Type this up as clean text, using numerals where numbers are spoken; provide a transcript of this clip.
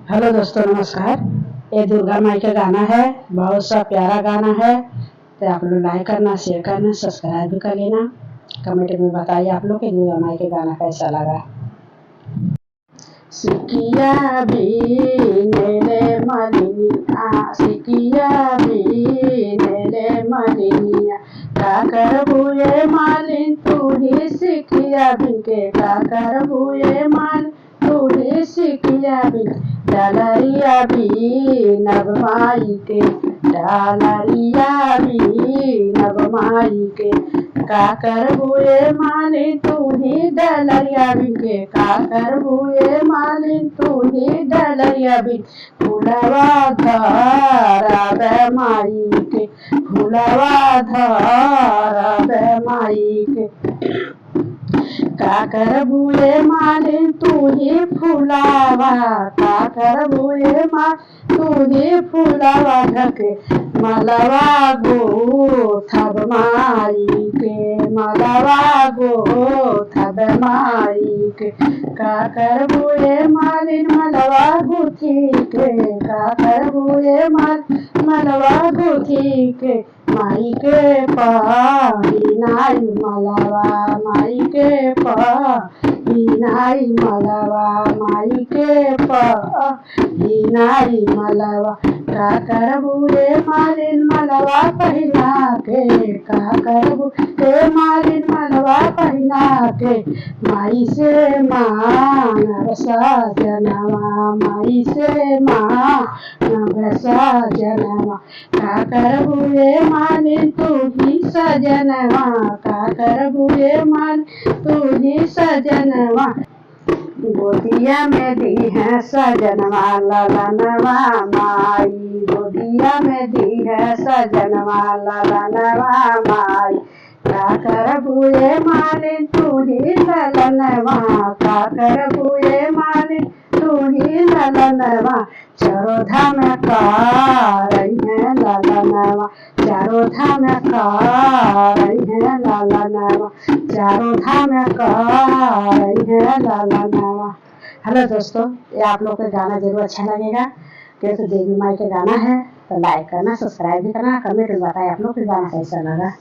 Hello दोस्तों, नमस्कार। ये दुर्गा माई का गाना है, बहुत सा प्यारा गाना है। तो आप लोग लाइक करना, शेयर करना, सब्सक्राइब भी कर लेना। कमेंट में बताइए आप लोग कि दुर्गा माई का गाना कैसा लगा। सिकिया भी नेले मलिनिया, सिकिया भी नेले मलिनिया, का करबुए मालिन तू ही सिकिया बिके, का करबुए मालिन तू ही सिकिया बिके, डालरिया भी नगमाई के, डालरिया भी नगमाई के, का करबुए मालिन तू ही डलरिया बिके, का करबुए मालिन तू ही डलरिया बिके, फुलवा धरा माई के, फुलवा धरा माई के, का करबुए मालिन तू ही फुलावा, का करबुए माँ तू ही फुलावा ढके, मलवा गो थब माई के, मलवा गो थब माई के, का करबुए मालिन मलवा गुथी के, का करबुए माल मलवा गुथी के, माई के पीनाई मलवा, माई के पीनाई मलवा, माई के पीनाई मलवा, का करबुए मालिन मलवा पहिना के, का करबुए मालिन मलवा पहिना के, माई से मांग सजनवा, माई से मांग सजनवा, का करबुए मालिन तू ही सजनवा, का करबुए मालिन तू ही सजनवा, गोदिया में दी है सजनवा ललनवा माई, गोदिया में दी है सजनवा ललनवा माई, का करबुए मालिन तू ही ललनवा, का करबुए मालिन तू ही ललनवा, चरोधा में रही है ललनवा, चरोधा में रही है ललनवा, चरोधा में रही है ललनवा। हेलो दोस्तों, ये आप लोग का गाना जरूर अच्छा लगेगा। क्योंकि देवी माई का गाना है तो लाइक करना, सब्सक्राइब भी करना, कमेंट में बताएं आप लोग को गाना कैसा लगा।